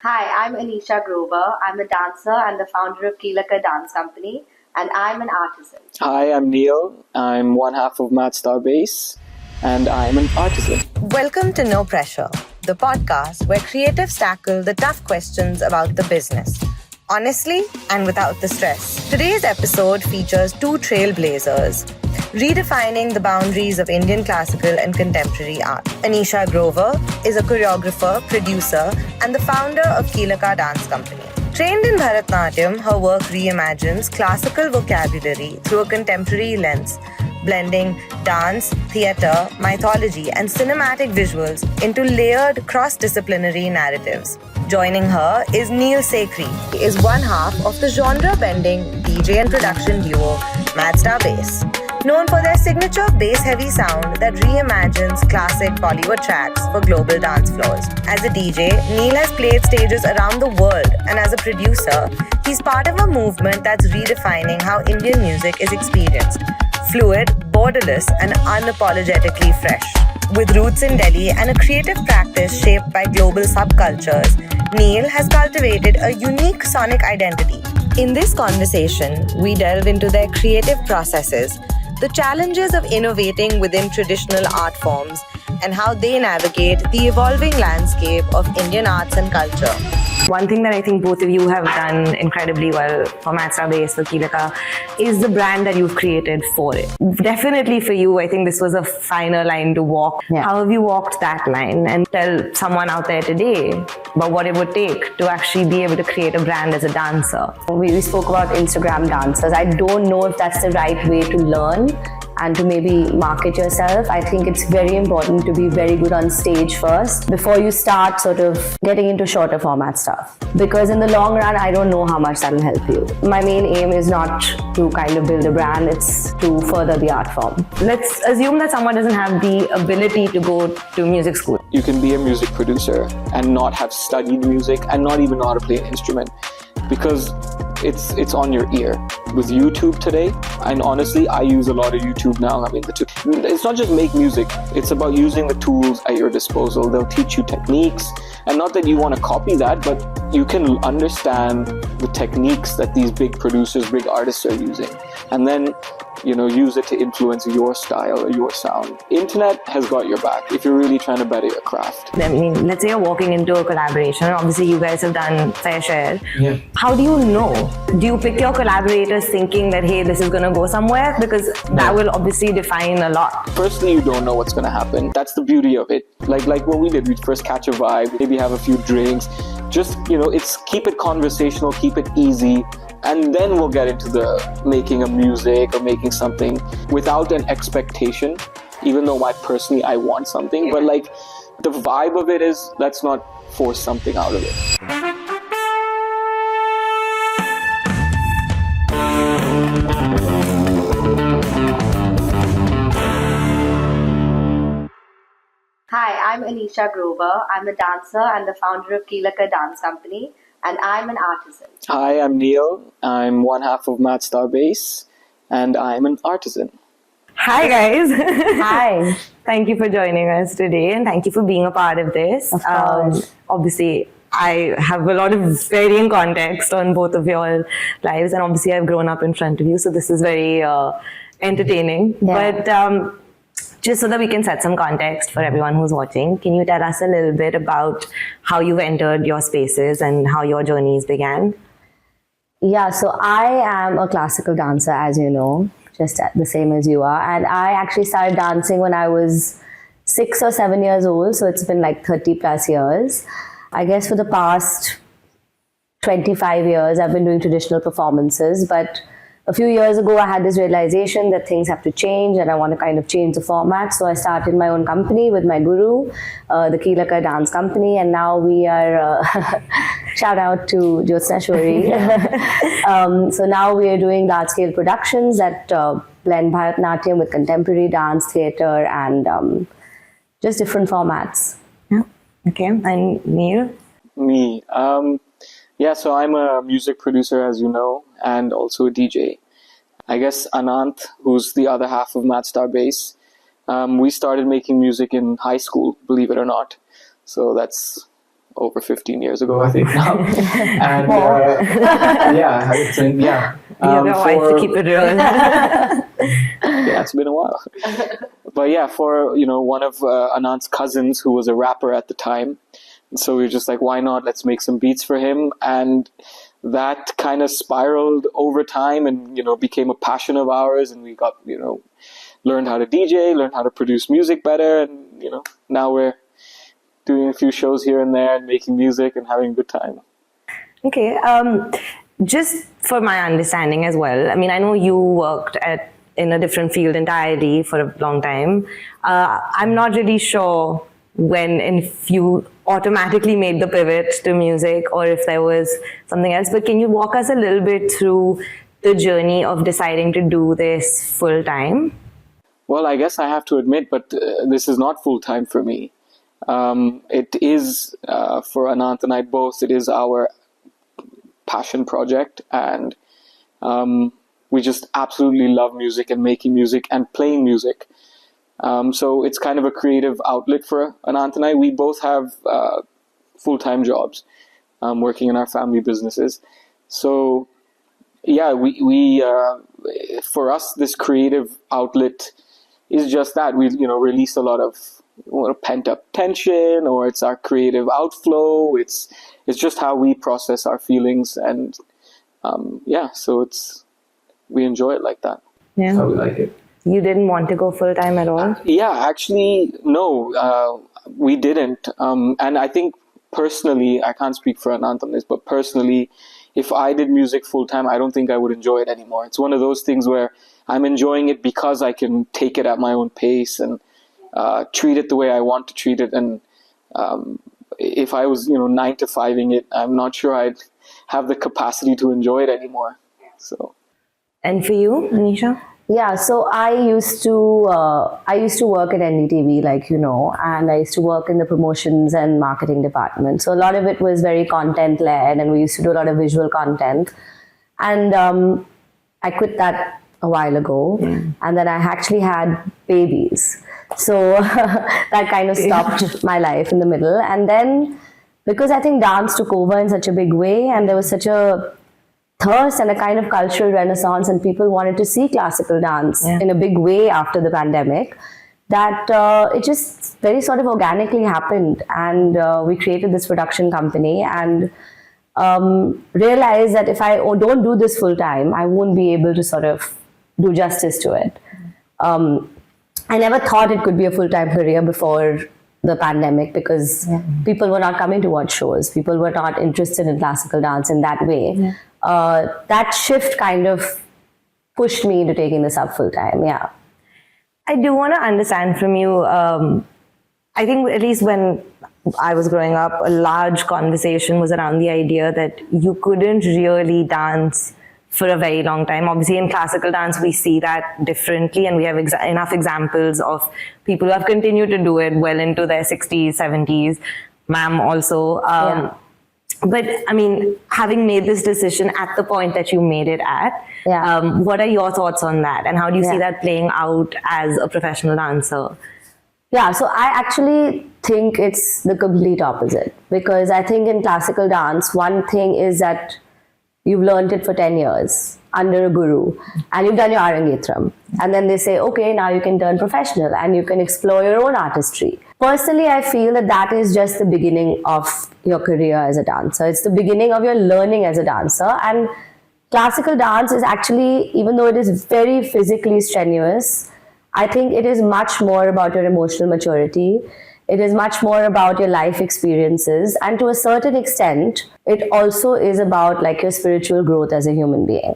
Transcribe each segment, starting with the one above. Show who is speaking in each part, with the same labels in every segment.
Speaker 1: Hi, I'm Aneesha Grover. I'm a dancer and the founder of Keelaka Dance Company, and I'm an artisan.
Speaker 2: Hi, I'm Neal. I'm one half of Matstar Base, and I'm an artisan.
Speaker 3: Welcome to No Pressure, the podcast where creatives tackle the tough questions about the business, honestly and without the stress. Today's episode features two trailblazers, redefining the boundaries of Indian classical and contemporary art. Aneesha Grover is a choreographer, producer, and the founder of Keelaka Dance Company. Trained in Bharatanatyam, her work reimagines classical vocabulary through a contemporary lens, blending dance, theatre, mythology, and cinematic visuals into layered cross-disciplinary narratives. Joining her is Neal Sekhri. He is one half of the genre-bending DJ and production duo Madstar Bass, known for their signature bass-heavy sound that reimagines classic Bollywood tracks for global dance floors. As a DJ, Neal has played stages around the world, and as a producer, he's part of a movement that's redefining how Indian music is experienced. Fluid, borderless, and unapologetically fresh. With roots in Delhi and a creative practice shaped by global subcultures, Neal has cultivated a unique sonic identity. In this conversation, we delve into their creative processes, the challenges of innovating within traditional art forms, and how they navigate the evolving landscape of Indian arts and culture. One thing that I think both of you have done incredibly well for Madstar Bass, for Keelaka, is the brand that you've created for it. Definitely for you, I think this was a finer line to walk. Yeah. How have you walked that line? And tell someone out there today about what it would take to actually be able to create a brand as a dancer.
Speaker 4: We spoke about Instagram dancers. I don't know if that's the right way to learn and to maybe market yourself. I think it's very important to be very good on stage first before you start sort of getting into shorter format stuff. Because in the long run, I don't know how much that will help you. My main aim is not to kind of build a brand, it's to further the art form.
Speaker 3: Let's assume that someone doesn't have the ability to go to music school.
Speaker 2: You can be a music producer and not have studied music and not even know how to play an instrument because it's on your ear. With YouTube today, and honestly, I use a lot of YouTube now. I mean, it's not just make music, it's about using the tools at your disposal. They'll teach you techniques, and not that you want to copy that, but you can understand the techniques that these big producers, big artists are using, and then use it to influence your style or your sound. Internet has got your back if you're really trying to better your craft.
Speaker 3: I mean, let's say you're walking into a collaboration. Obviously, you guys have done fair share.
Speaker 2: Yeah.
Speaker 3: How do you know? Do you pick your collaborators thinking that, hey, this is going to go somewhere? Because that will obviously define a lot.
Speaker 2: Firstly, you don't know what's going to happen. That's the beauty of it. Like what we did, we'd first catch a vibe, maybe have a few drinks. Just, it's keep it conversational, keep it easy. And then we'll get into the making of music or making something without an expectation, even though personally I want something. But the vibe of it is, let's not force something out of it.
Speaker 1: Hi, I'm Aneesha Grover. I'm a dancer and the founder of Keelaka Dance Company, and I'm an artisan.
Speaker 2: Hi, I'm Neal. I'm one half of Madstar Base, and I'm an artisan.
Speaker 3: Hi, guys.
Speaker 4: Hi.
Speaker 3: Thank you for joining us today, and thank you for being a part of this.
Speaker 4: Of course.
Speaker 3: Obviously, I have a lot of varying context on both of your lives, and obviously I've grown up in front of you, so this is very entertaining.
Speaker 4: Yeah.
Speaker 3: But just so that we can set some context for everyone who's watching, can you tell us a little bit about how you've entered your spaces and how your journeys began?
Speaker 4: Yeah, so I am a classical dancer, as you know, just the same as you are. And I actually started dancing when I was 6 or 7 years old. So it's been like 30 plus years. I guess for the past 25 years, I've been doing traditional performances. But a few years ago, I had this realization that things have to change and I want to kind of change the format. So I started my own company with my guru, the Keelaka Dance Company. And now we are, shout out to Jyotsna Shori. So now we are doing large scale productions that blend Bharatanatyam with contemporary dance, theatre, and just different formats.
Speaker 3: Yeah. Okay. And Neal?
Speaker 2: Me. Yeah, so I'm a music producer, as you know, and also a DJ. I guess Anant, who's the other half of Madstar Bass, we started making music in high school, believe it or not. So that's over 15 years ago, I think now. And yeah, I think, yeah.
Speaker 3: You have your wife to keep it real.
Speaker 2: Yeah, it's been a while. But yeah, for, one of Anant's cousins who was a rapper at the time. And so we were just like, why not? Let's make some beats for him. And that kind of spiraled over time and, became a passion of ours. And we got, learned how to DJ, learned how to produce music better. And, now we're doing a few shows here and there and making music and having a good time.
Speaker 3: Okay. Just for my understanding as well, I mean, I know you worked in a different field entirely for a long time. I'm not really sure when and if you automatically made the pivot to music or if there was something else, but can you walk us a little bit through the journey of deciding to do this full time?
Speaker 2: Well, I guess I have to admit, but this is not full time for me. It is, for Anant and I both, it is our passion project, and we just absolutely love music and making music and playing music. So it's kind of a creative outlet for Anant and I. We both have full-time jobs, working in our family businesses. So yeah, we for us, this creative outlet is just that. We release a lot of pent-up tension, or it's our creative outflow. It's just how we process our feelings, and so we enjoy it like that.
Speaker 3: Yeah.
Speaker 2: That's how we like it.
Speaker 3: You didn't want to go full time at all?
Speaker 2: Yeah, actually, no, we didn't. And I think personally, I can't speak for Anant on this, but personally, if I did music full time, I don't think I would enjoy it anymore. It's one of those things where I'm enjoying it because I can take it at my own pace and treat it the way I want to treat it. And if I was, 9 to 5ing it, I'm not sure I'd have the capacity to enjoy it anymore. So.
Speaker 3: And for you, Aneesha?
Speaker 4: Yeah, so I used to work at NDTV, and I used to work in the promotions and marketing department. So a lot of it was very content led, and we used to do a lot of visual content. And I quit that a while ago, and then I actually had babies. So that kind of stopped my life in the middle. And then because I think dance took over in such a big way, and there was such a thirst and a kind of cultural renaissance, and people wanted to see classical dance in a big way after the pandemic, that it just very sort of organically happened. And we created this production company, and realized that if I don't do this full time, I won't be able to sort of do justice to it. I never thought it could be a full-time career before the pandemic, because people were not coming to watch shows. People were not interested in classical dance in that way. That shift kind of pushed me into taking this up full-time,
Speaker 3: I do want to understand from you, I think at least when I was growing up, a large conversation was around the idea that you couldn't really dance for a very long time. Obviously, in classical dance, we see that differently, and we have enough examples of people who have continued to do it well into their 60s, 70s. Ma'am also. But I mean, having made this decision at the point that you made it at, what are your thoughts on that? And how do you see that playing out as a professional dancer?
Speaker 4: Yeah, so I actually think it's the complete opposite. Because I think in classical dance, one thing is that you've learned it for 10 years under a guru, and you've done your Arangetram. And then they say, okay, now you can turn professional and you can explore your own artistry. Personally, I feel that that is just the beginning of your career as a dancer. It's the beginning of your learning as a dancer. And classical dance is actually, even though it is very physically strenuous, I think it is much more about your emotional maturity. It is much more about your life experiences. And to a certain extent, it also is about like your spiritual growth as a human being.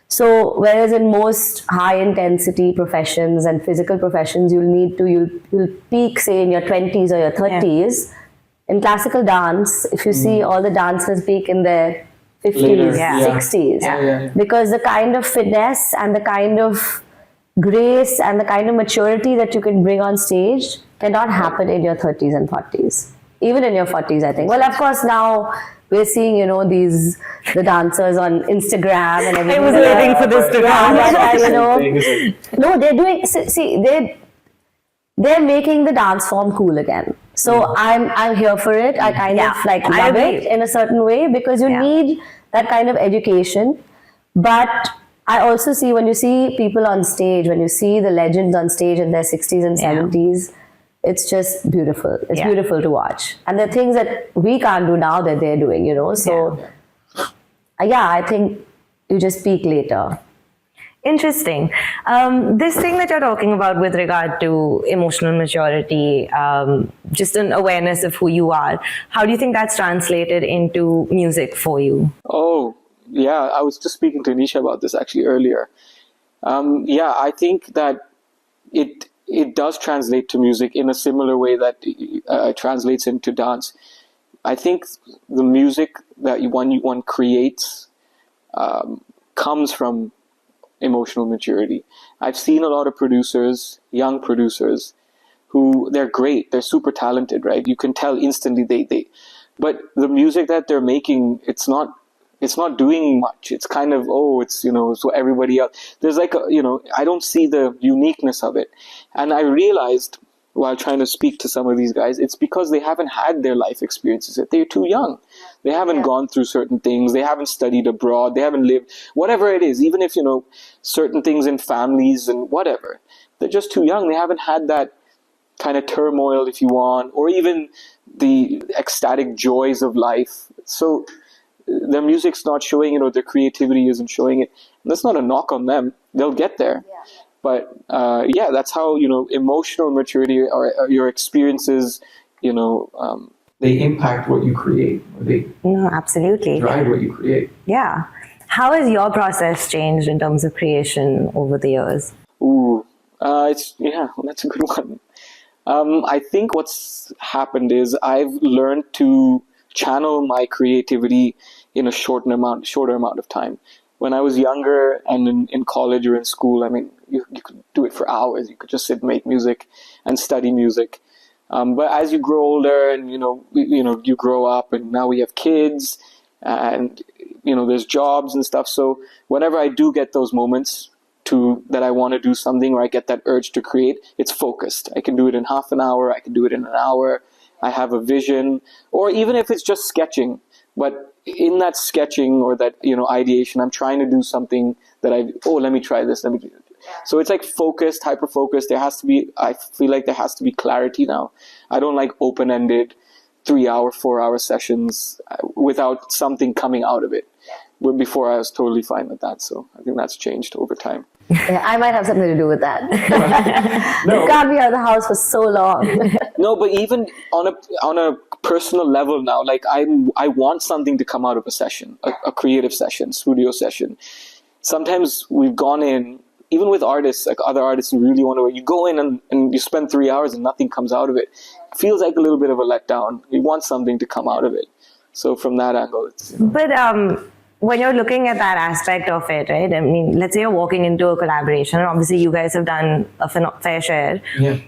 Speaker 4: So whereas in most high intensity professions and physical professions, you'll peak say in your 20s or your 30s. In classical dance, if you see all the dancers peak in their 50s, 60s. Because the kind of finesse and the kind of grace and the kind of maturity that you can bring on stage cannot happen in your 30s and 40s. Even in your 40s, I think. Well, of course, now we're seeing, the dancers on Instagram and everything.
Speaker 3: I was waiting for this to come.
Speaker 4: No, they're doing, they're making the dance form cool again. So I'm here for it. I kind of like
Speaker 3: I
Speaker 4: love
Speaker 3: agree.
Speaker 4: it in a certain way because you need that kind of education. But I also see when you see people on stage, when you see the legends on stage in their 60s and 70s, it's just beautiful. It's beautiful to watch. And the things that we can't do now that they're doing, you know. So I think you just peak later.
Speaker 3: Interesting. This thing that you're talking about with regard to emotional maturity, just an awareness of who you are, how do you think that's translated into music for you?
Speaker 2: Oh, yeah. I was just speaking to Aneesha about this actually earlier. I think that it does translate to music in a similar way that it translates into dance. I think the music that one creates comes from emotional maturity. I've seen a lot of producers, young producers, who they're great, they're super talented, right? You can tell instantly but the music that they're making, it's not doing much. It's kind of, so everybody else. There's like I don't see the uniqueness of it. And I realized while trying to speak to some of these guys, it's because they haven't had their life experiences yet. They're too young. They haven't gone through certain things. They haven't studied abroad. They haven't lived, whatever it is, even if, certain things in families and whatever. They're just too young. They haven't had that kind of turmoil, if you want, or even the ecstatic joys of life. So their music's not showing it, or their creativity isn't showing it. And that's not a knock on them. They'll get there. Yeah. But that's how, emotional maturity or your experiences, they impact what you create. Or
Speaker 3: No, absolutely.
Speaker 2: Drive what you create.
Speaker 3: Yeah. How has your process changed in terms of creation over the years?
Speaker 2: That's a good one. I think what's happened is I've learned to channel my creativity in a shorter amount of time. When I was younger and in college or in school, I mean, you could do it for hours. You could just sit and make music and study music. But as you grow older and, you grow up, and now we have kids and, there's jobs and stuff. So whenever I do get those moments that I want to do something, or I get that urge to create, it's focused. I can do it in half an hour. I can do it in an hour. I have a vision, or even if it's just sketching, but in that sketching or that, ideation, I'm trying to do something that let me try this. Let me do it. So it's like focused, hyper-focused. I feel like there has to be clarity now. I don't like open-ended 3-hour, 4-hour sessions without something coming out of it. Where before I was totally fine with that. So I think that's changed over time.
Speaker 4: Yeah, I might have something to do with that.
Speaker 2: No.
Speaker 4: You can't be out of the house for so long.
Speaker 2: No, but even on a personal level now, like I want something to come out of a session, a creative session, studio session. Sometimes we've gone in, even with artists, like other artists who really want to work, you go in and you spend 3 hours and nothing comes out of it. It feels like a little bit of a letdown. You want something to come out of it. So from that angle, it's...
Speaker 3: But when you're looking at that aspect of it, right? I mean, let's say you're walking into a collaboration, and obviously you guys have done a fair share.
Speaker 2: Yeah.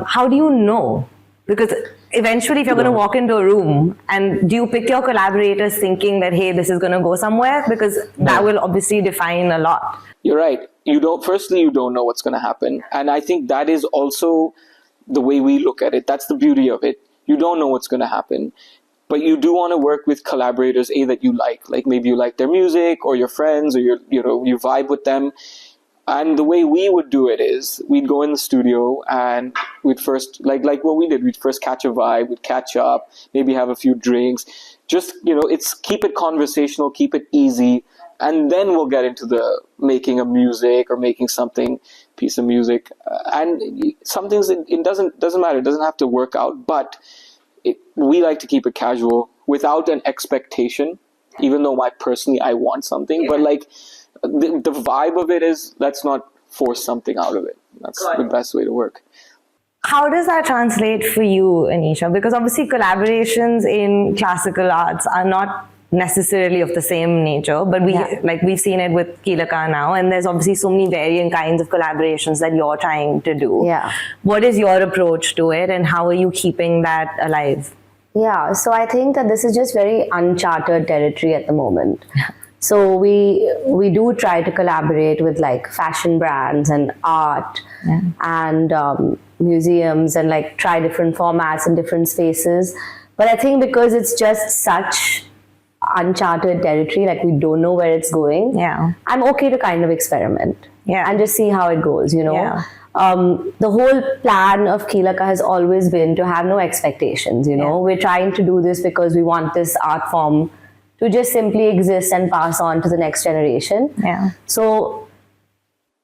Speaker 3: How do you know? Because eventually if you're going to walk into a room, and do you pick your collaborators thinking that, hey, this is going to go somewhere? Because that will obviously define a lot.
Speaker 2: You're right. You don't know what's going to happen. And I think that is also the way we look at it. That's the beauty of it. You don't know what's going to happen. But you do want to work with collaborators, that you like maybe you like their music, or your friends, or you vibe with them. And the way we would do it is we'd go in the studio and we'd first, like what we did, we'd first catch a vibe, we'd catch up, maybe have a few drinks. Just, it's keep it conversational, keep it easy. And then we'll get into the making of music or making piece of music. And some things, it doesn't matter. It doesn't have to work out, but we like to keep it casual without an expectation, even though personally I want something, but like the vibe of it is, let's not force something out of it. That's the best way to work.
Speaker 3: How does that translate for you, Aneesha? Because obviously collaborations in classical arts are not necessarily of the same nature, but we've seen it with Kilaka now, and there's obviously so many varying kinds of collaborations that you're trying to do.
Speaker 4: Yeah.
Speaker 3: What is your approach to it, and how are you keeping that alive?
Speaker 4: Yeah, so I think that this is just very uncharted territory at the moment. So we do try to collaborate with like fashion brands and art and museums and like try different formats in different spaces. But I think because it's just such uncharted territory, like we don't know where it's going, I'm okay to kind of experiment and just see how it goes, you know. The whole plan of Keelaka has always been to have no expectations, you know. We're trying to do this because we want this art form to just simply exist and pass on to the next generation. So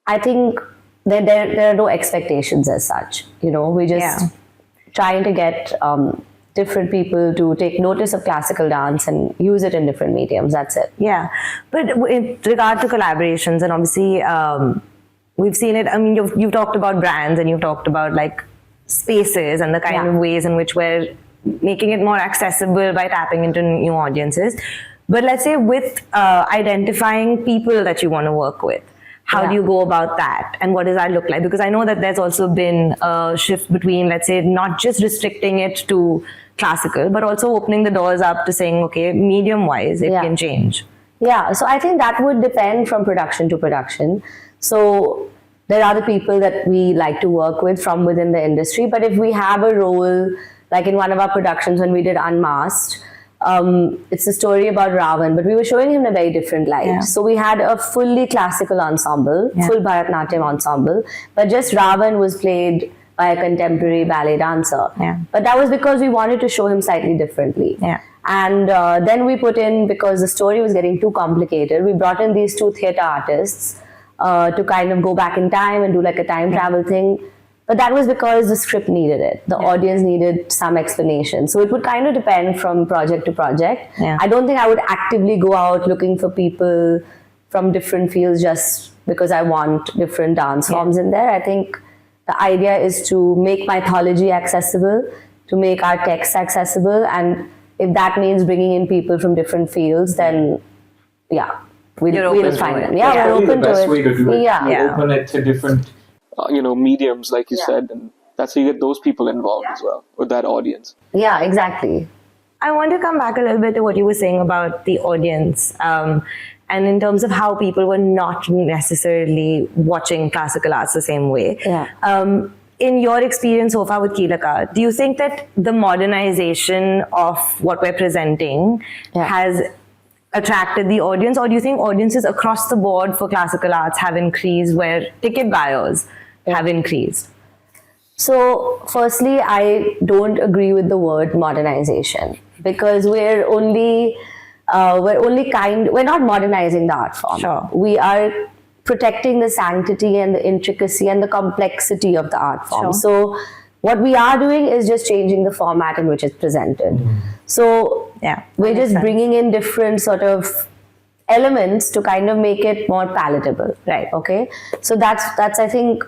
Speaker 4: I think that there are no expectations as such, you know. We're just trying to get different people to take notice of classical dance and use it in different mediums. That's it.
Speaker 3: Yeah. But in regard to collaborations, and obviously we've seen it, I mean, you've talked about brands and you've talked about like spaces and the kind of ways in which we're making it more accessible by tapping into new audiences. But let's say with identifying people that you want to work with, how do you go about that? And what does that look like? Because I know that there's also been a shift between, let's say, not just restricting it to classical, but also opening the doors up to saying, okay, medium-wise, it can change.
Speaker 4: Yeah, so I think that would depend from production to production. So there are the people that we like to work with from within the industry. But if we have a role, like in one of our productions when we did Unmasked, it's a story about Ravan, but we were showing him in a very different light. So we had a fully classical ensemble, full Bharatanatyam ensemble, but just Ravan was played by a contemporary ballet dancer. But that was because we wanted to show him slightly differently. And then we put in, because the story was getting too complicated, we brought in these two theatre artists to kind of go back in time and do like a time travel thing. But that was because the script needed it. The audience needed some explanation. So it would kind of depend from project to project. I don't think I would actively go out looking for people from different fields just because I want different dance forms in there. I think the idea is to make mythology accessible, to make our text accessible. And if that means bringing in people from different fields, then we'll find them. We're open to it.
Speaker 2: That's the best way to do it.
Speaker 4: You
Speaker 2: open it to different mediums, like you said, and that's how you get those people involved as well, or that audience.
Speaker 4: Yeah, exactly.
Speaker 3: I want to come back a little bit to what you were saying about the audience, and in terms of how people were not necessarily watching classical arts the same way. In your experience so far with Keelaka, do you think that the modernization of what we're presenting has attracted the audience, or do you think audiences across the board for classical arts have increased, where ticket buyers have increased?
Speaker 4: So firstly, I don't agree with the word modernization, because we're not modernizing the art form. We are protecting the sanctity and the intricacy and the complexity of the art form. So what we are doing is just changing the format in which it's presented. So we're just bringing in different sort of elements to kind of make it more palatable, right? Okay, so that's I think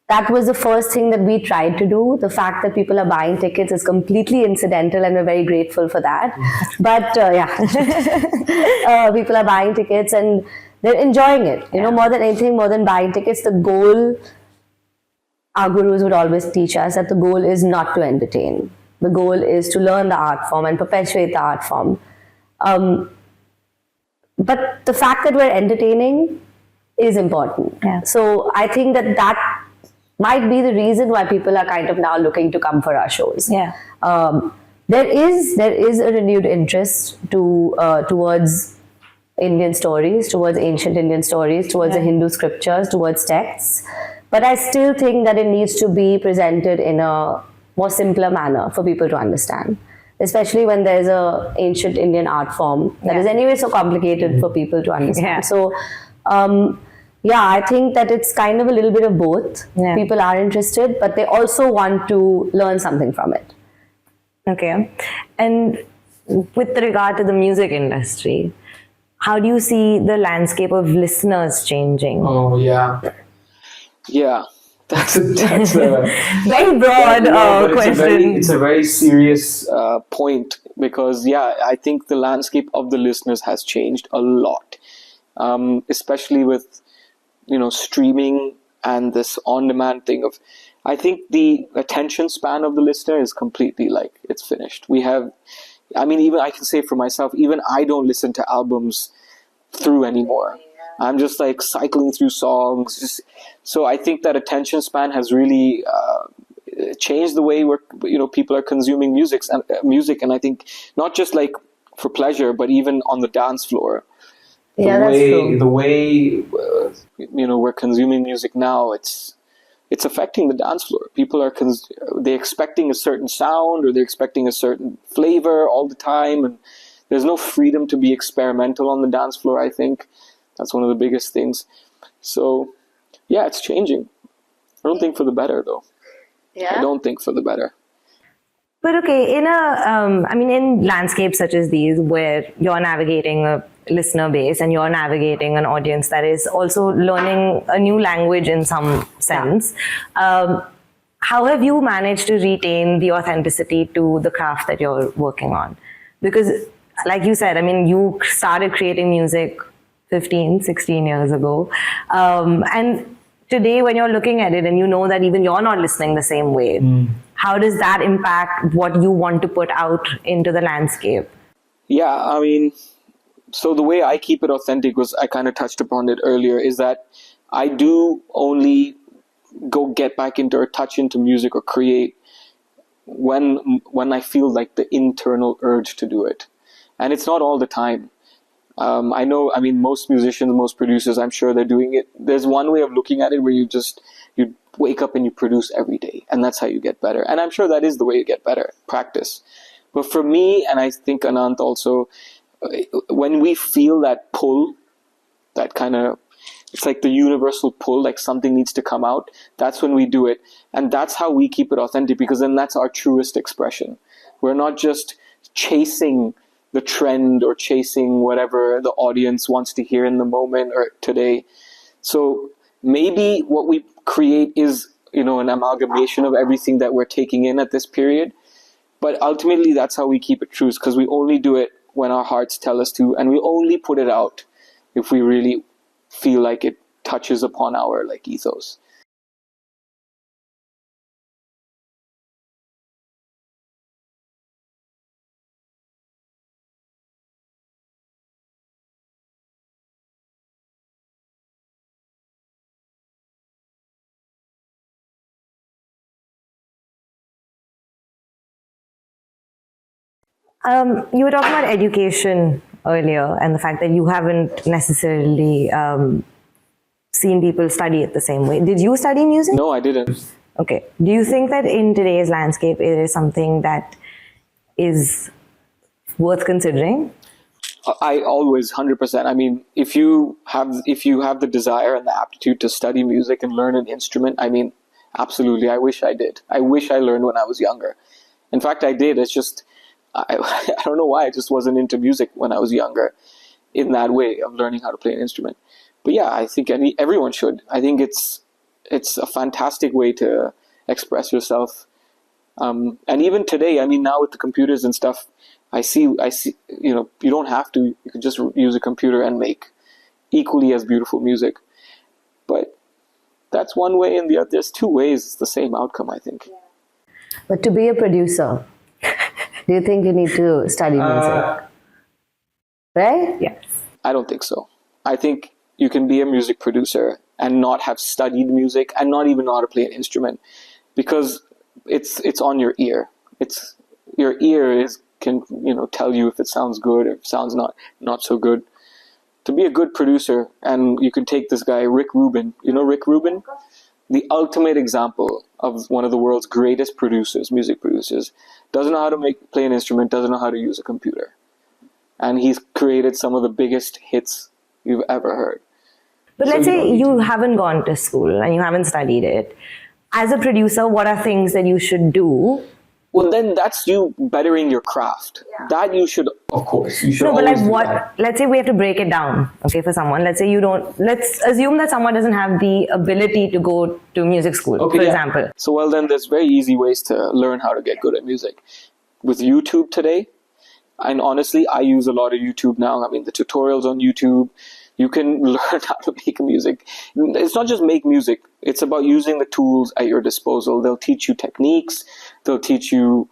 Speaker 4: that was the first thing that we tried to do. The fact that people are buying tickets is completely incidental, and we're very grateful for that. But people are buying tickets and they're enjoying it. You know, more than anything, more than buying tickets, the goal, our gurus would always teach us that the goal is not to entertain. The goal is to learn the art form and perpetuate the art form. But the fact that we're entertaining is important. So I think that might be the reason why people are kind of now looking to come for our shows. There is a renewed interest towards Indian stories, towards ancient Indian stories, towards the Hindu scriptures, towards texts. But I still think that it needs to be presented in a more simpler manner for people to understand, especially when there's a ancient Indian art form that is anyway so complicated for people to understand. So I think that it's kind of a little bit of both. People are interested, but they also want to learn something from it.
Speaker 3: Okay. And with regard to the music industry, how do you see the landscape of listeners changing?
Speaker 2: Oh, yeah. That's a
Speaker 3: very broad question.
Speaker 2: It's a very serious point, because I think the landscape of the listeners has changed a lot, especially with streaming and this on-demand thing of. I think the attention span of the listener is completely it's finished. Even I can say for myself, even I don't listen to albums through anymore. I'm just like cycling through songs. So I think that attention span has really changed the way people are consuming music, and I think not just like for pleasure, but even on the dance floor.
Speaker 4: That's true.
Speaker 2: The way we're consuming music now, it's affecting the dance floor. People are they're expecting a certain sound, or they're expecting a certain flavor all the time, and there's no freedom to be experimental on the dance floor. I think that's one of the biggest things. So yeah, it's changing. I don't think for the better though.
Speaker 1: Yeah.
Speaker 2: I don't think for the better.
Speaker 4: But okay, in landscapes such as these, where you're navigating a listener base and you're navigating an audience that is also learning a new language in some sense, how have you managed to retain the authenticity to the craft that you're working on? Because, like you said, you started creating music 15, 16 years ago. And today, when you're looking at it and you know that even you're not listening the same way, how does that impact what you want to put out into the landscape?
Speaker 2: Yeah, so the way I keep it authentic was, I kind of touched upon it earlier, is that I do only go get back into or touch into music or create when I feel like the internal urge to do it. And it's not all the time. I know, most musicians, most producers, I'm sure they're doing it. There's one way of looking at it where you wake up and you produce every day, and that's how you get better. And I'm sure that is the way you get better, practice. But for me, and I think Anant also, when we feel that pull, that kind of, it's like the universal pull, like something needs to come out, that's when we do it. And that's how we keep it authentic, because then that's our truest expression. We're not just chasing the trend or chasing whatever the audience wants to hear in the moment or today. So maybe what we create is, an amalgamation of everything that we're taking in at this period. But ultimately, that's how we keep it true, because we only do it when our hearts tell us to, and we only put it out if we really feel like it touches upon our ethos.
Speaker 4: You were talking about education earlier and the fact that you haven't necessarily seen people study it the same way. Did you study music?
Speaker 2: No, I didn't.
Speaker 4: Okay. Do you think that in today's landscape it is something that is worth considering?
Speaker 2: I always 100%. If you have the desire and the aptitude to study music and learn an instrument, absolutely. I wish I did. I wish I learned when I was younger. In fact, I did. It's just I don't know why I just wasn't into music when I was younger in that way of learning how to play an instrument. But yeah, I think everyone should. I think it's a fantastic way to express yourself. And even today, now with the computers and stuff, I see, you don't have to. You can just use a computer and make equally as beautiful music. But that's one way, and there's two ways. It's the same outcome, I think.
Speaker 4: But to be a producer, do you think you need to study music? Right? Yes.
Speaker 2: I don't think so. I think you can be a music producer and not have studied music and not even know how to play an instrument, because it's on your ear. It's your ear can tell you if it sounds good or if it sounds not so good. To be a good producer, and you can take this guy Rick Rubin. You know Rick Rubin? The ultimate example of one of the world's greatest producers, music producers. Doesn't know how to play an instrument, doesn't know how to use a computer. And he's created some of the biggest hits you've ever heard.
Speaker 4: But let's say you haven't gone to school and you haven't studied it. As a producer, what are things that you should do?
Speaker 2: Well, then that's you bettering your craft. Yeah. That you should, of course. You should.
Speaker 4: No, but let's say we have to break it down, okay, for someone. Let's assume that someone doesn't have the ability to go to music school, for example.
Speaker 2: So, then there's very easy ways to learn how to get good at music. With YouTube today, and honestly, I use a lot of YouTube now. The tutorials on YouTube, you can learn how to make music. It's not just make music. It's about using the tools at your disposal. They'll teach you techniques. They'll teach you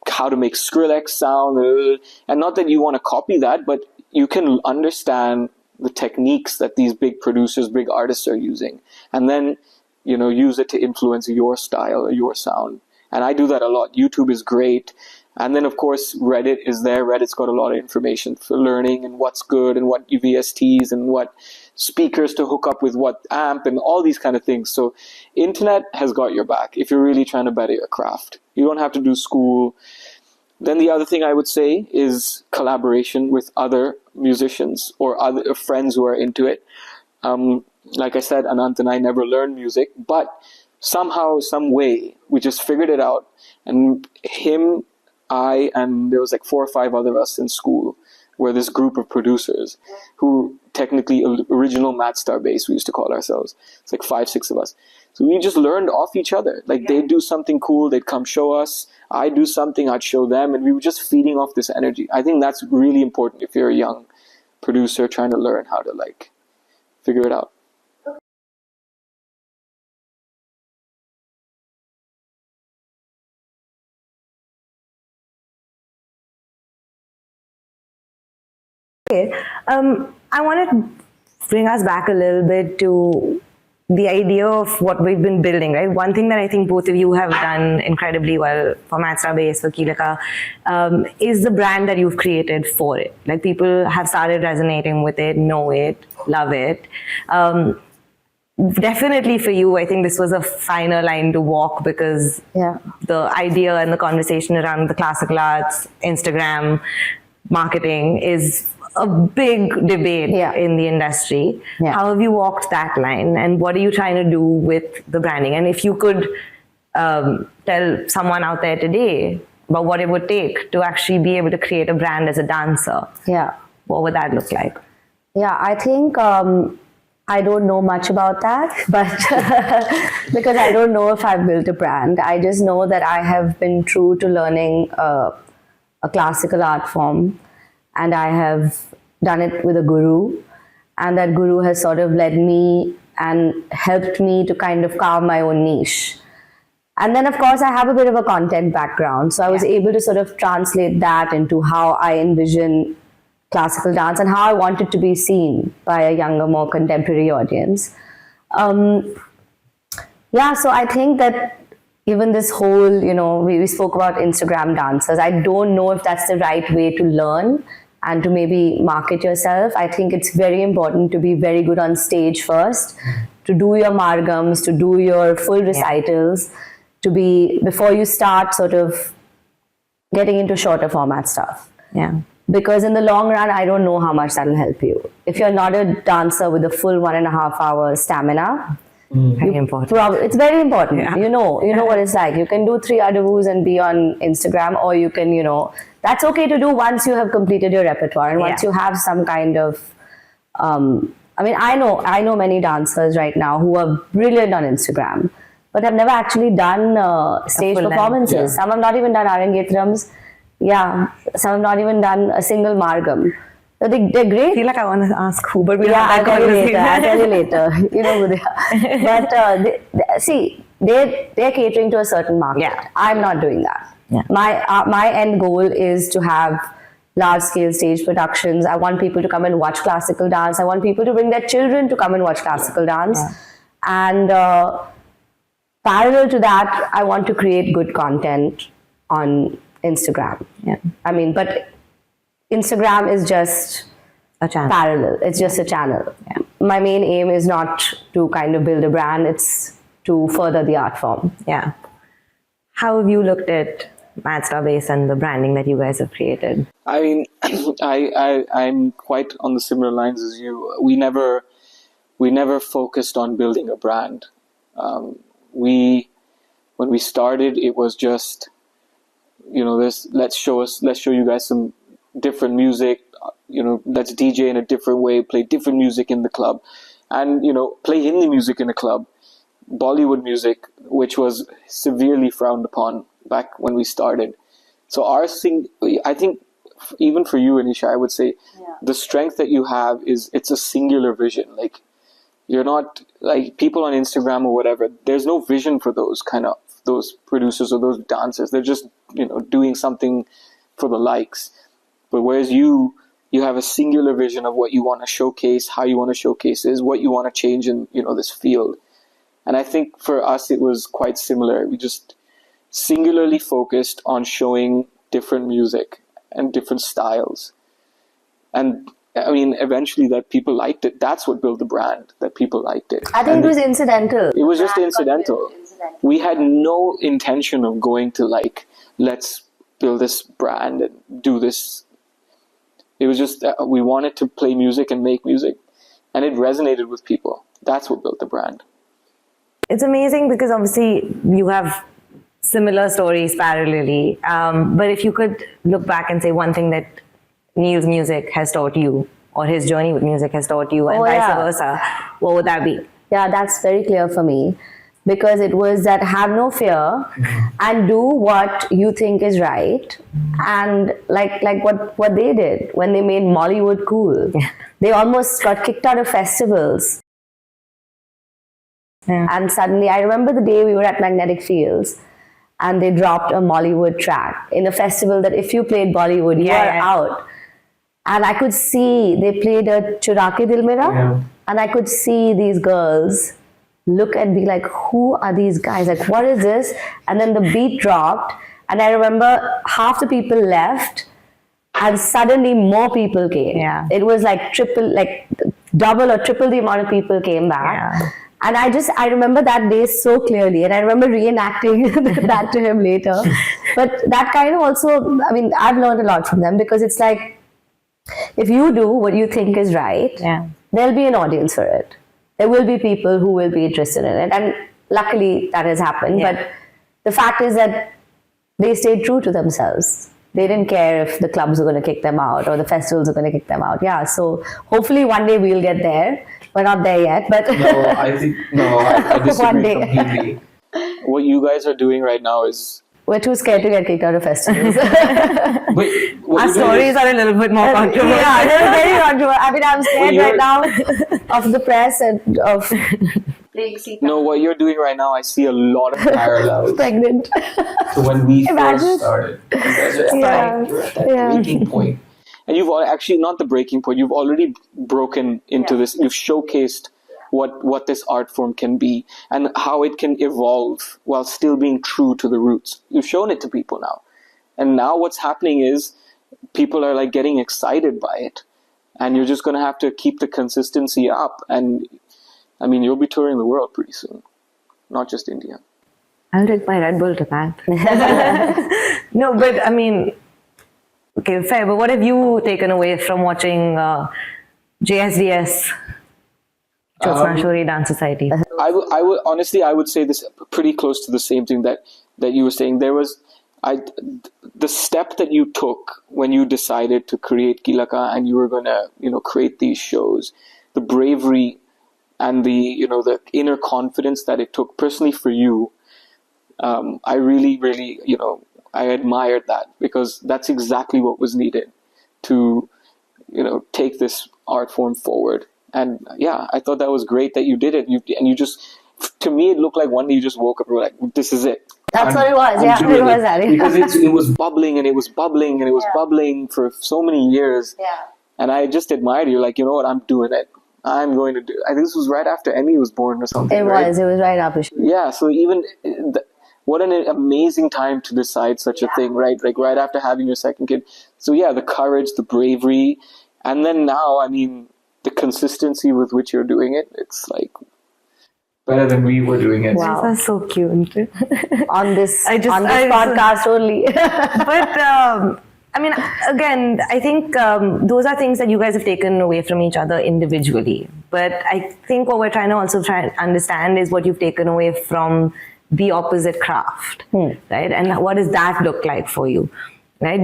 Speaker 2: how to make Skrillex sound. And not that you want to copy that, but you can understand the techniques that these big producers, big artists are using, and then, use it to influence your style or your sound. And I do that a lot. YouTube is great. And then, of course, Reddit is there. Reddit's got a lot of information for learning and what's good and what VSTs and what speakers to hook up with what amp and all these kind of things. So internet has got your back if you're really trying to better your craft. You don't have to do school. Then the other thing I would say is collaboration with other musicians or other friends who are into it. Like I said, Anant and I never learned music, but somehow, some way, we just figured it out. And him, I, and there was like 4 or 5 other of us in school were this group of producers who technically original Matt Star Bass, we used to call ourselves. It's like 5, 6 of us. So we just learned off each other. Like they'd do something cool, they'd come show us. I'd do something, I'd show them. And we were just feeding off this energy. I think that's really important if you're a young producer trying to learn how to like figure it out.
Speaker 3: Okay. I want to bring us back a little bit to the idea of what we've been building, right? One thing that I think both of you have done incredibly well for Matsra Bass, for Kilaka, is the brand that you've created for it. Like people have started resonating with it, know it, love it. Definitely for you, I think this was a finer line to walk because the idea and the conversation around the classical arts, Instagram, marketing is a big debate in the industry. How have you walked that line and what are you trying to do with the branding? And if you could tell someone out there today about what it would take to actually be able to create a brand as a dancer, what would that look like?
Speaker 4: I think I don't know much about that, but because I don't know if I've built a brand. I just know that I have been true to learning a classical art form, and I have done it with a guru, and that guru has sort of led me and helped me to kind of carve my own niche. And then, of course, I have a bit of a content background, so I was able to sort of translate that into how I envision classical dance and how I want it to be seen by a younger, more contemporary audience. So I think that even this whole, we spoke about Instagram dancers. I don't know if that's the right way to learn and to maybe market yourself. I think it's very important to be very good on stage first, to do your margams, to do your full recitals, to be, before you start sort of getting into shorter format stuff. Because in the long run, I don't know how much that'll help you. If you're not a dancer with a full 1.5 hour stamina,
Speaker 3: very important.
Speaker 4: It's very important. You know what it's like. You can do 3 rendezvous and be on Instagram, or you can, that's okay to do once you have completed your repertoire and once you have some kind of, I know many dancers right now who are brilliant on Instagram, but have never actually done stage performances. Some have not even done Arangetrams. Some have not even done a single margam. So they're great.
Speaker 3: I feel like I want to ask who, but
Speaker 4: I'll tell you later. You know who they are. But they're catering to a certain market. I'm not doing that. My end goal is to have large-scale stage productions. I want people to come and watch classical dance. I want people to bring their children to come and watch classical dance. And parallel to that, I want to create good content on Instagram. But Instagram is just
Speaker 3: a channel.
Speaker 4: Parallel. It's just a channel. My main aim is not to kind of build a brand. It's to further the art form.
Speaker 3: How have you looked at Matsra Bass and the branding that you guys have created?
Speaker 2: I mean, I'm quite on the similar lines as you. We never focused on building a brand. When we started, it was just, let's show you guys some different music, let's DJ in a different way, play different music in the club, and play Hindi music in the club, Bollywood music, which was severely frowned upon back when we started. So I think even for you, Aneesha, I would say the strength that you have is it's a singular vision. Like, you're not like people on Instagram or whatever, there's no vision for those producers or those dancers. They're just doing something for the likes. But whereas you you have a singular vision of what you want to showcase, how you want to showcase is, what you want to change in, this field. And I think for us, it was quite similar. We just singularly focused on showing different music and different styles. And I mean, eventually that people liked it. That's what built the brand, that people liked it.
Speaker 4: I think it was incidental.
Speaker 2: It was just incidental. We had no intention of going to let's build this brand and do this. It was just we wanted to play music and make music, and it resonated with people. That's what built the brand.
Speaker 3: It's amazing because obviously you have similar stories parallelly. But if you could look back and say one thing that Neal's music has taught you, or his journey with music has taught you, and vice versa, what would that be?
Speaker 4: Yeah, that's very clear for me. Because it was that have no fear and do what you think is right. And like what they did when they made Mollywood cool. They almost got kicked out of festivals.
Speaker 3: Yeah.
Speaker 4: And suddenly, I remember the day we were at Magnetic Fields and they dropped a Mollywood track in a festival that if you played Bollywood, you are out. And I could see, they played a Chura Ke Dil Mera, and I could see these girls look and be like, who are these guys? Like, what is this? And then the beat dropped, and I remember half the people left, and suddenly more people came.
Speaker 3: Yeah.
Speaker 4: It was like double or triple the amount of people came back.
Speaker 3: Yeah.
Speaker 4: And I remember that day so clearly, and I remember reenacting that to him later. But that kind of also, I mean, I've learned a lot from them, because it's like, if you do what you think is right, there'll be an audience for it. There will be people who will be interested in it. And luckily that has happened.
Speaker 3: Yeah.
Speaker 4: But the fact is that they stayed true to themselves. They didn't care if the clubs were going to kick them out or the festivals were going to kick them out. Yeah, so hopefully one day we'll get there. We're not there yet, but...
Speaker 2: I disagree
Speaker 4: One day.
Speaker 2: completely. What you guys are doing right now is...
Speaker 4: We're too scared to get kicked out of festivals.
Speaker 2: Wait,
Speaker 3: Our stories are a little bit more controversial.
Speaker 4: Yeah, they're very controversial. I mean, I'm scared right now of the press and of
Speaker 2: No, what you're doing right now, I see a lot of parallels
Speaker 4: pregnant.
Speaker 2: to when we
Speaker 4: Imagine.
Speaker 2: first started. You guys are you're at that breaking point. And you've actually, not the breaking point, you've already broken into this. You've showcased what this art form can be and how it can evolve while still being true to the roots. You've shown it to people now. And now what's happening is people are like getting excited by it. And you're just going to have to keep the consistency up. And I mean, you'll be touring the world pretty soon, not just India.
Speaker 3: I'll take my Red Bull to that. No, but I mean, okay, fair. But what have you taken away from watching JSDS, Jyotsna Shori Dance Society?
Speaker 2: I would honestly, I would say this pretty close to the same thing that you were saying. There was, the step that you took when you decided to create Kilaka and you were gonna, create these shows, the bravery and the inner confidence that it took personally for you. I really, really, I admired that, because that's exactly what was needed to, take this art form forward. And yeah, I thought that was great that you did it. You just, to me, it looked like one day you just woke up and were like, this is it.
Speaker 4: That's what it was. Yeah, it was that.
Speaker 2: Because it was bubbling and it was bubbling and it was bubbling for so many years. Yeah. And I just admired you. Like, you know what? I'm doing it. I'm going to do it. I think this was right after Emmy was born or something.
Speaker 4: It was right after.
Speaker 2: Yeah. So even, what an amazing time to decide such a thing, right? Like right after having your second kid. So yeah, the courage, the bravery. And then now, I mean, the consistency with which you're doing it, it's like better than we were doing it.
Speaker 3: Wow, that's so cute.
Speaker 4: on this podcast only.
Speaker 3: But I mean, again, I think those are things that you guys have taken away from each other individually. But I think what we're trying to also try and understand is what you've taken away from the opposite craft, right? And what does that look like for you? Right?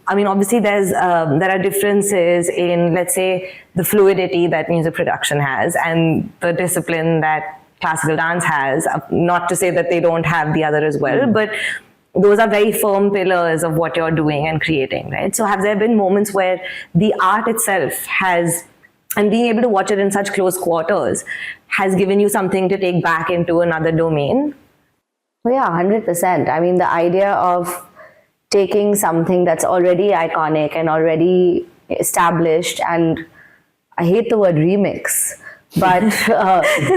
Speaker 3: I mean, obviously there are differences in, let's say, the fluidity that music production has and the discipline that classical dance has. Not to say that they don't have the other as well, but those are very firm pillars of what you're doing and creating, right? So have there been moments where the art itself has, and being able to watch it in such close quarters, has given you something to take back into another domain?
Speaker 4: Oh yeah, 100%. I mean, the idea of taking something that's already iconic and already, established, and I hate the word remix, but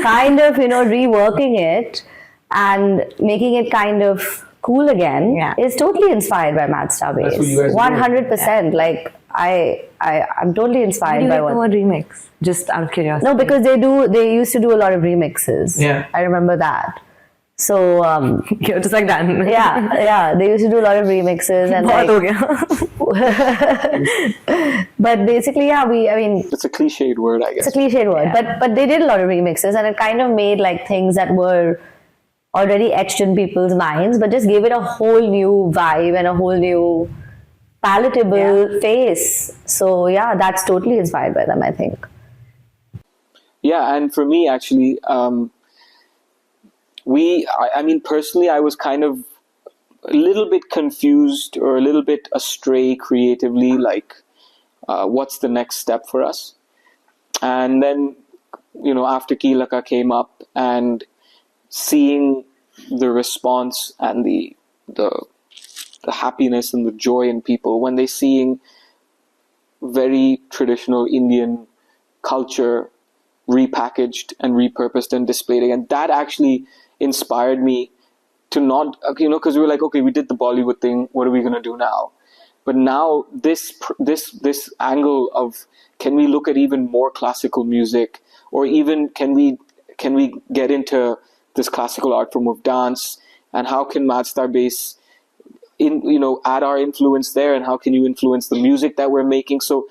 Speaker 4: kind of, reworking it and making it kind of cool again is totally inspired by Mad Star Bass. 100%. Like I'm totally inspired by
Speaker 3: what remix. Just out of curiosity.
Speaker 4: No, because they used to do a lot of remixes.
Speaker 2: Yeah.
Speaker 4: I remember that. So
Speaker 3: You're just like that.
Speaker 4: yeah, they used to do a lot of remixes and but basically,
Speaker 2: It's a cliched word, I guess.
Speaker 4: it's a cliched word, but they did a lot of remixes, and it kind of made like things that were already etched in people's minds, but just gave it a whole new vibe and a whole new palatable face. So yeah, that's totally inspired by them, I think.
Speaker 2: Yeah, and for me, actually, personally, I was kind of a little bit confused or a little bit astray creatively, like, what's the next step for us? And then, after Keelaka came up and seeing the response and the happiness and the joy in people when they're seeing very traditional Indian culture repackaged and repurposed and displayed again, that actually inspired me to not, because we were like, okay, we did the Bollywood thing, what are we going to do now? But now this angle of, can we look at even more classical music, or even can we get into this classical art form of dance, and how can Mad Star Bass add our influence there, and how can you influence the music that we're making? So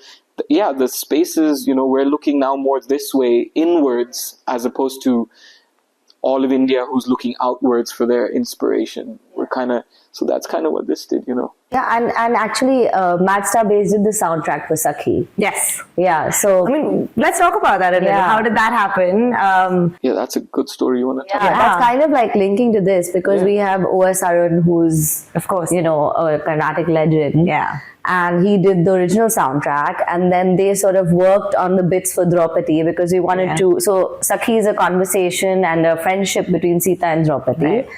Speaker 2: the spaces, we're looking now more this way, inwards, as opposed to all of India who's looking outwards for their inspiration. So that's kind of what this did,
Speaker 4: Yeah, and actually, Mad Star Bass did the soundtrack for Sakhi.
Speaker 3: Yes.
Speaker 4: Yeah, so
Speaker 3: let's talk about that a little. How did that happen?
Speaker 2: Yeah, that's a good story you want to tell.
Speaker 4: Yeah, that's kind of like linking to this, because we have O.S. Arun, who's,
Speaker 3: of course,
Speaker 4: a Carnatic legend.
Speaker 3: Yeah.
Speaker 4: And he did the original soundtrack, and then they sort of worked on the bits for Draupadi, because we wanted to. So Sakhi is a conversation and a friendship between Sita and Draupadi.
Speaker 3: Right.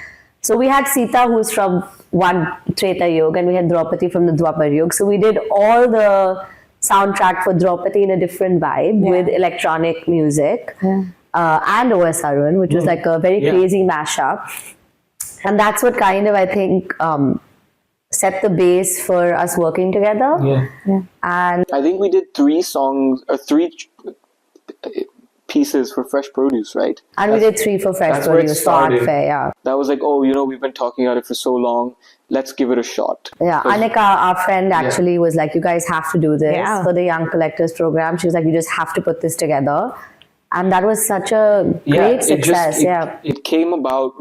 Speaker 4: So we had Sita, who's from one Treta Yuga, and we had Draupadi from the Dwapar Yuga. So we did all the soundtrack for Draupadi in a different vibe with electronic music and O.S. Arun, which was like a very crazy mashup. And that's what kind of, I think, set the base for us working together.
Speaker 2: Yeah.
Speaker 4: And
Speaker 2: I think we did 3 pieces for Fresh Produce, right?
Speaker 4: And we did 3 for Fresh Produce, for Art Fair,
Speaker 2: That was like, we've been talking about it for so long, let's give it a shot.
Speaker 4: Yeah, Anika, our friend, actually was like, you guys have to do this for the Young Collectors program. She was like, you just have to put this together. And that was such a great success.
Speaker 2: It came about.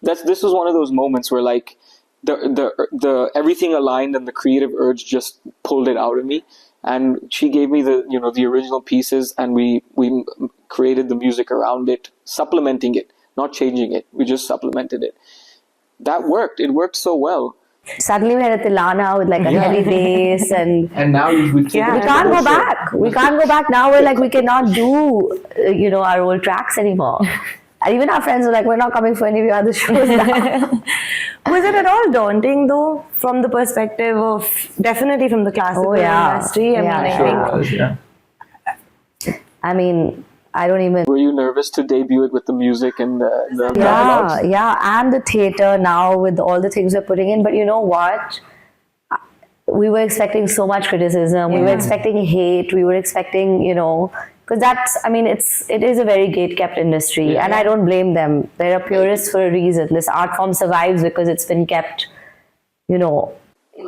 Speaker 2: This was one of those moments where like the everything aligned and the creative urge just pulled it out of me. And she gave me the original pieces, and we created the music around it, supplementing it, not changing it. We just supplemented it. That worked. It worked so well.
Speaker 4: Suddenly we had a Tilana with like a heavy bass, and
Speaker 2: now we
Speaker 4: can't go back. We can't go back. Now we're like, we cannot do our old tracks anymore. And even our friends were like, we're not coming for any of your other shows now.
Speaker 3: Was it at all daunting though, from the perspective of, definitely from the classical industry?
Speaker 4: I mean, I don't even...
Speaker 2: Were you nervous to debut it with the music and the dialogues?
Speaker 4: Yeah, and the theatre now with all the things we're putting in. But you know what? We were expecting so much criticism. We were expecting hate. We were expecting, because it is a very gate-kept industry, and I don't blame them. They're a purist for a reason. This art form survives because it's been kept,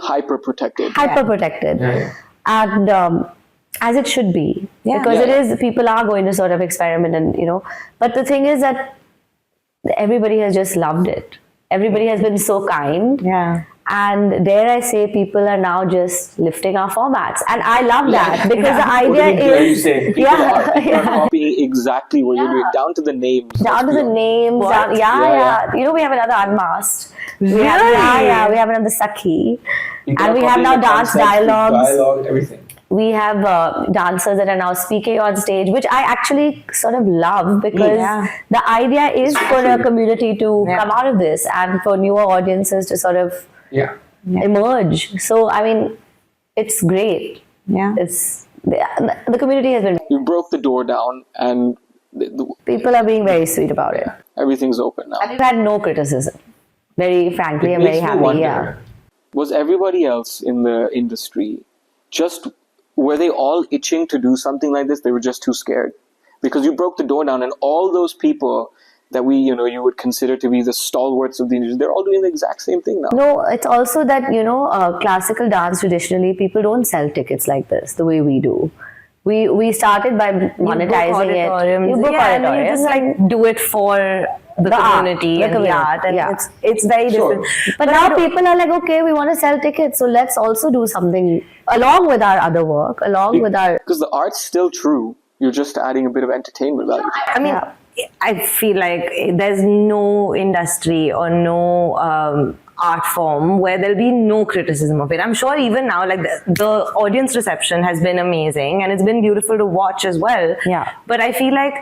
Speaker 2: hyper protected.
Speaker 4: And as it should be, because it is, people are going to sort of experiment, and but the thing is that everybody has just loved it. Everybody has been so kind. And dare I say, people are now just lifting our formats. And I love that, because the idea is...
Speaker 2: People are copying exactly what you're doing, down to the names.
Speaker 4: Down to the names. We have another Unmasked.
Speaker 3: Really?
Speaker 4: We have another Sakhi. And we have now dance dialogues.
Speaker 2: Everything.
Speaker 4: We have dancers that are now speaking on stage, which I actually sort of love, because the idea is for a community to come out of this, and for newer audiences to sort of emerge. So, it's great. Yeah. It's the community has been.
Speaker 2: You broke the door down, and
Speaker 4: People are being very sweet about it.
Speaker 2: everything's open now.
Speaker 4: And we've had no criticism. Very frankly,
Speaker 5: It
Speaker 4: I'm very
Speaker 5: makes me
Speaker 4: happy.
Speaker 5: wonder,
Speaker 4: Yeah.
Speaker 2: Was everybody else in the industry were they all itching to do something like this? They were just too scared because you broke the door down, and all those people that you would consider to be the stalwarts of the industry, they're all doing the exact same thing now.
Speaker 4: No, it's also that, classical dance traditionally, people don't sell tickets like this the way we do. We started by monetizing it. You book
Speaker 6: and
Speaker 4: auditoriums.
Speaker 6: you just like do it for the community and the art, and it's very different.
Speaker 4: But now people are like, okay, we want to sell tickets, so let's also do something along with our other work,
Speaker 2: because the art's still true. You're just adding a bit of entertainment value.
Speaker 6: I mean, I feel like there's no industry or no art form where there'll be no criticism of it. I'm sure even now, like the audience reception has been amazing and it's been beautiful to watch as well.
Speaker 4: Yeah.
Speaker 6: But I feel like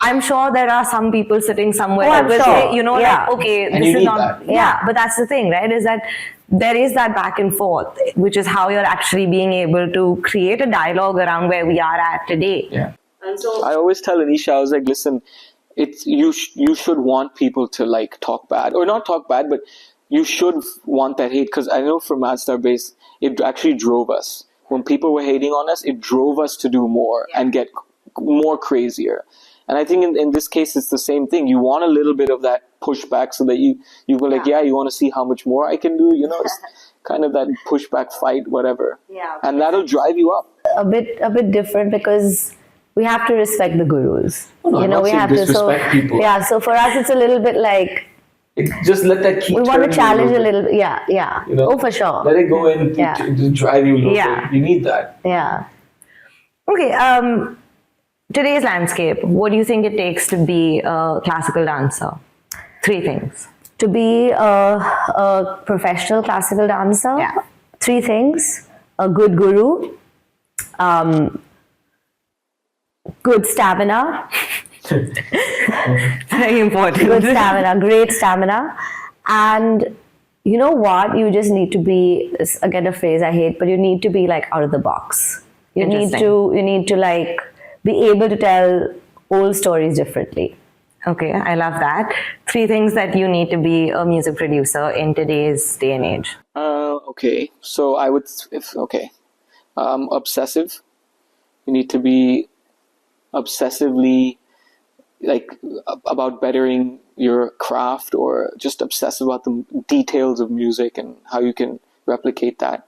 Speaker 6: I'm sure there are some people sitting somewhere
Speaker 4: I'm
Speaker 6: that will
Speaker 4: sure.
Speaker 6: say, like, okay,
Speaker 5: And
Speaker 6: this
Speaker 5: you
Speaker 6: is
Speaker 5: need
Speaker 6: not.
Speaker 5: that.
Speaker 6: Yeah, but that's the thing, right? Is that there is that back and forth, which is how you're actually being able to create a dialogue around where we are at today.
Speaker 5: Yeah.
Speaker 1: And so
Speaker 2: I always tell Aneesha, I was like, listen, you should want people to like talk bad, or not talk bad, but you should want that hate, because I know for Mad Star Base, it actually drove us. When people were hating on us, it drove us to do more and get more crazier. And I think in this case, it's the same thing. You want a little bit of that pushback so that you go like, you want to see how much more I can do, it's kind of that pushback fight, whatever.
Speaker 1: Yeah.
Speaker 2: And that'll drive you up.
Speaker 4: a bit different because we have to respect the gurus.
Speaker 5: No, I'm not
Speaker 4: we
Speaker 5: saying
Speaker 4: have to.
Speaker 5: disrespect people.
Speaker 4: Yeah, so for us, it's a little bit like
Speaker 5: Just let that keep
Speaker 4: we want to
Speaker 5: turning
Speaker 4: challenge a
Speaker 5: bit.
Speaker 4: little. Yeah. Oh, for sure.
Speaker 5: Let it go in
Speaker 4: Yeah.
Speaker 5: to drive you a little
Speaker 6: Yeah.
Speaker 5: bit. You need that.
Speaker 4: Yeah.
Speaker 6: Okay, today's landscape, what do you think it takes to be a classical dancer? 3 things.
Speaker 4: To be a professional classical dancer,
Speaker 6: Yeah.
Speaker 4: 3 things: a good guru, good stamina,
Speaker 6: Very important.
Speaker 4: good stamina, great stamina, and you know what? You just need to be, again, a phrase I hate, but you need to be like out of the box. You need to like be able to tell old stories differently.
Speaker 6: Okay, I love that. 3 things that you need to be a music producer in today's day and age.
Speaker 2: Okay. So I would, obsessive. You need to be obsessively about bettering your craft, or just obsessive about the details of music and how you can replicate that.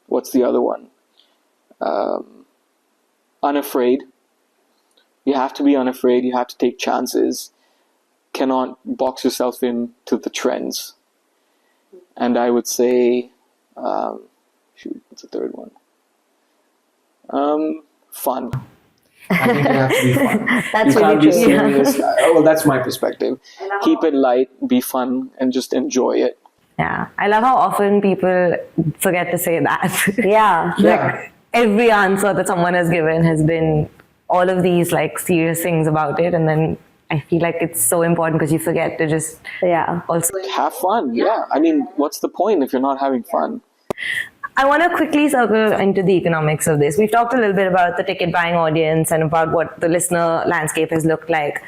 Speaker 2: What's the other one? Unafraid. You have to be unafraid. You have to take chances. Cannot box yourself into the trends. And I would say, what's the third one? Fun.
Speaker 5: I think you have to be fun.
Speaker 4: That's
Speaker 5: you can't
Speaker 4: really
Speaker 5: be
Speaker 4: true.
Speaker 5: serious. Well, that's my perspective.
Speaker 2: Keep it light, be fun, and just enjoy it.
Speaker 6: Yeah, I love how often people forget to say that.
Speaker 4: Yeah.
Speaker 5: Yeah.
Speaker 6: Every answer that someone has given has been all of these like serious things about it, and then I feel like it's so important because you forget to just also
Speaker 2: Have fun. Yeah. I mean, what's the point if you're not having fun?
Speaker 6: I want to quickly circle into the economics of this. We've talked a little bit about the ticket buying audience and about what the listener landscape has looked like.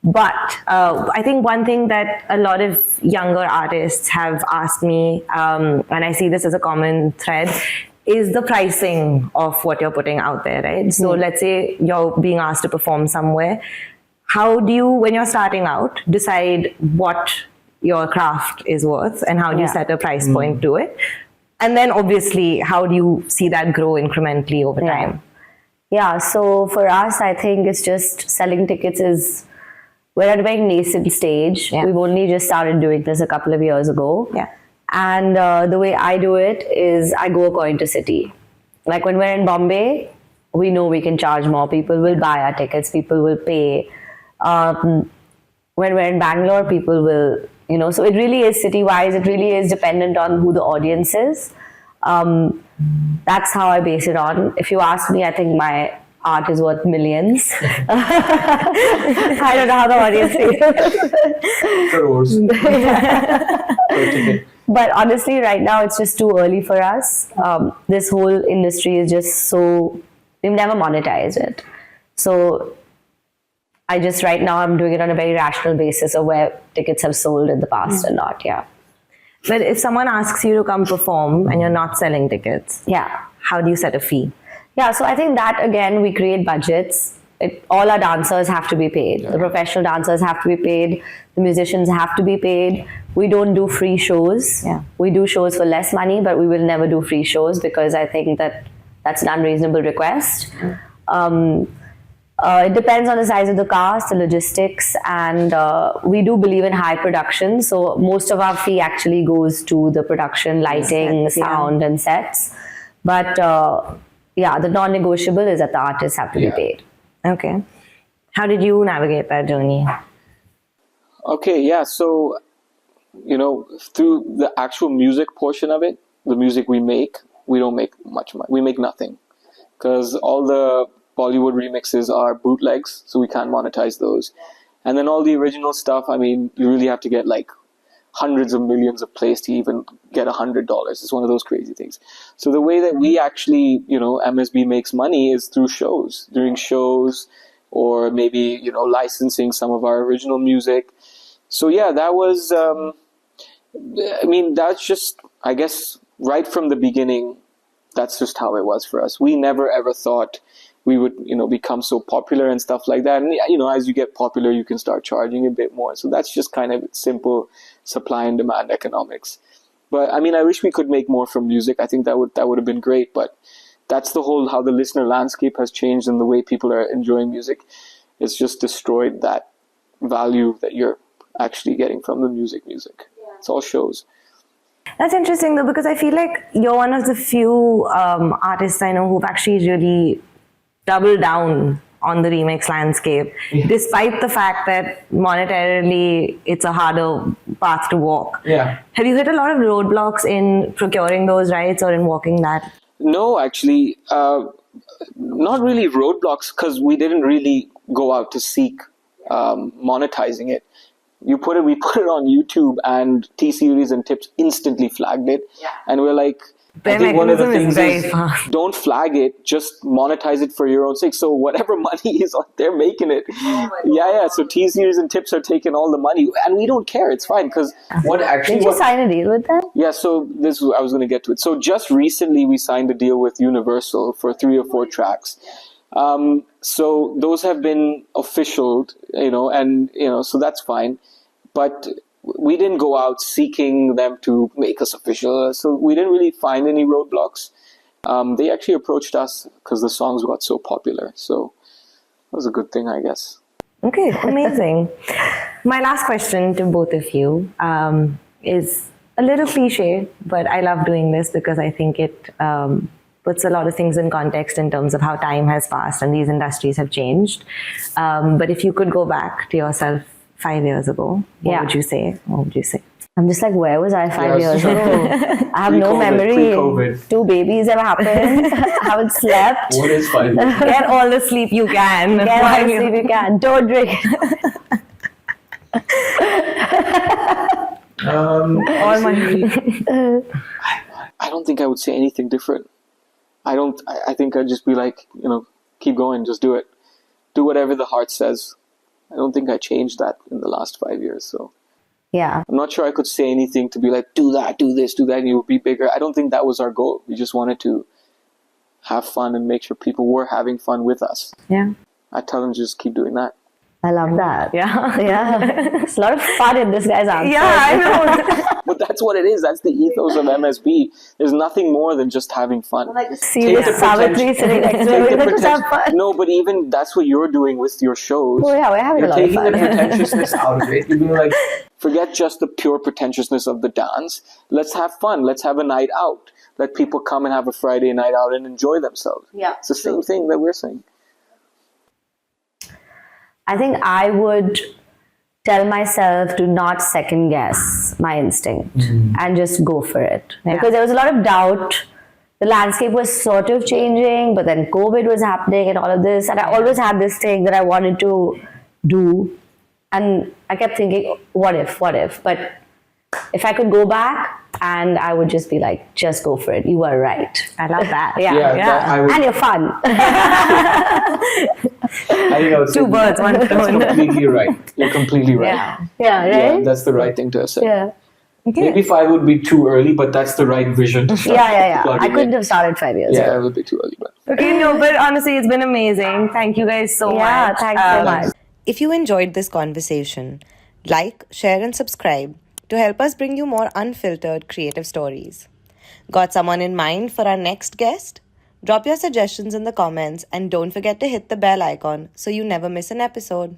Speaker 6: But I think one thing that a lot of younger artists have asked me, and I see this as a common thread, is the pricing of what you're putting out there, right? So let's say you're being asked to perform somewhere. How do you, when you're starting out, decide what your craft is worth, and how do you set a price point to it? And then obviously, how do you see that grow incrementally over time?
Speaker 4: Yeah, so for us, I think it's just selling tickets we're at a very nascent stage.
Speaker 6: Yeah.
Speaker 4: We've only just started doing this a couple of years ago.
Speaker 6: Yeah.
Speaker 4: And the way I do it is I go according to city. Like when we're in Bombay, we know we can charge more. People will buy our tickets. People will pay. When we're in Bangalore, people will, so it really is city-wise. It really is dependent on who the audience is. That's how I base it on. If you ask me, I think my art is worth millions. I don't know how the audience feels.
Speaker 5: Crores. Per ticket.
Speaker 4: But honestly, right now it's just too early for us. This whole industry is just so, we've never monetized it. So right now I'm doing it on a very rational basis of where tickets have sold in the past and not,
Speaker 6: But if someone asks you to come perform and you're not selling tickets, how do you set a fee?
Speaker 4: Yeah, so I think that again, we create budgets. All our dancers have to be paid. The professional dancers have to be paid. The musicians have to be paid. We don't do free shows. We do shows for less money, but we will never do free shows because I think that's an unreasonable request. It depends on the size of the cast, the logistics, and we do believe in high production. So most of our fee actually goes to the production, lighting, sound, and sets. But the non-negotiable is that the artists have to be paid.
Speaker 6: Okay. How did you navigate that journey?
Speaker 2: Okay, so, through the actual music portion of it, the music we make, we don't make much money. We make nothing because all the Bollywood remixes are bootlegs, so we can't monetize those. And then all the original stuff, I mean, you really have to get like hundreds of millions of plays to even get $100. It's one of those crazy things. So the way that we actually, MSB makes money is through shows, during shows, or maybe, licensing some of our original music. So that was, that's just, I guess, right from the beginning, that's just how it was for us. We never ever thought we would, become so popular and stuff like that. And, as you get popular, you can start charging a bit more. So that's just kind of simple supply and demand economics. But I wish we could make more from music. I think that would have been great. But that's the whole, how the listener landscape has changed and the way people are enjoying music. It's just destroyed that value that you're actually getting from the music. It's all shows.
Speaker 6: That's interesting though, because I feel like you're one of the few artists I know who've actually really doubled down on the remix landscape, despite the fact that monetarily it's a harder path to walk. Have you hit a lot of roadblocks in procuring those rights or in walking that?
Speaker 2: No, actually, not really roadblocks, because we didn't really go out to seek monetizing it. We put it on YouTube, and T-Series and Tips instantly flagged it. And we're like,
Speaker 6: I think one of the things is
Speaker 2: don't flag it, just monetize it for your own sake. So whatever money is, they're making it. So T-Series and Tips are taking all the money, and we don't care. It's fine, because
Speaker 4: did you sign a deal with them?
Speaker 2: So I was going to get to it. So just recently we signed a deal with Universal for 3 or 4 tracks. So those have been officialed, so that's fine. But we didn't go out seeking them to make us official. So we didn't really find any roadblocks. They actually approached us because the songs got so popular. So that was a good thing, I guess.
Speaker 6: Okay, amazing. My last question to both of you is a little cliche, but I love doing this because I think it puts a lot of things in context in terms of how time has passed and these industries have changed. But if you could go back to yourself 5 years ago, what would you say?
Speaker 4: I'm just like, where was I 5 years ago? I have no memory.
Speaker 5: Pre-COVID.
Speaker 4: 2 babies ever happened. I haven't slept.
Speaker 5: What is 5 years?
Speaker 6: Get all the sleep you can.
Speaker 4: Get all the sleep you can. Don't drink.
Speaker 2: I don't think I would say anything different. I think I'd just be like, keep going, just do it. Do whatever the heart says. I don't think I changed that in the last 5 years. So I'm not sure I could say anything to be like, do that, do this, do that, and you'll be bigger. I don't think that was our goal. We just wanted to have fun and make sure people were having fun with us. I tell them just keep doing that.
Speaker 4: I love that.
Speaker 6: Yeah.
Speaker 4: It's a lot of fun in this guy's answer.
Speaker 6: Yeah, I know.
Speaker 2: But that's what it is. That's the ethos of MSB. There's nothing more than just having fun.
Speaker 4: See this Savitri sitting next to me. Just have fun.
Speaker 2: No, but even that's what you're doing with your shows.
Speaker 4: Oh, yeah, we're having a lot of
Speaker 5: Taking the
Speaker 4: fun.
Speaker 5: pretentiousness out of it. You're being like,
Speaker 2: forget just the pure pretentiousness of the dance. Let's have fun. Let's have a night out. Let people come and have a Friday night out and enjoy themselves. It's the same thing that we're saying.
Speaker 4: I think I would tell myself to not second guess my instinct and just go for it. Because there was a lot of doubt the landscape was sort of changing, but then COVID was happening and all of this. And I always had this thing that I wanted to do. And I kept thinking, what if? But if I could go back, and I would just be like, just go for it. You were right.
Speaker 6: I love that.
Speaker 4: And you're fun.
Speaker 5: I know.
Speaker 6: Two birds, one
Speaker 5: That's
Speaker 6: stone.
Speaker 5: completely right.
Speaker 2: You're completely right.
Speaker 4: Yeah, right?
Speaker 2: Yeah, that's the right thing to have said.
Speaker 4: Yeah.
Speaker 5: Maybe 5 would be too early, but that's the right vision to start.
Speaker 4: Yeah.
Speaker 5: plugging
Speaker 4: I
Speaker 5: in.
Speaker 4: couldn't have started 5 years
Speaker 2: Yeah,
Speaker 4: ago.
Speaker 2: it would be too early. But
Speaker 6: Okay, no, but honestly, it's been amazing. Thank you guys so much.
Speaker 4: Yeah, thanks so much.
Speaker 3: If you enjoyed this conversation, like, share, and subscribe to help us bring you more unfiltered creative stories. Got someone in mind for our next guest? Drop your suggestions in the comments and don't forget to hit the bell icon so you never miss an episode.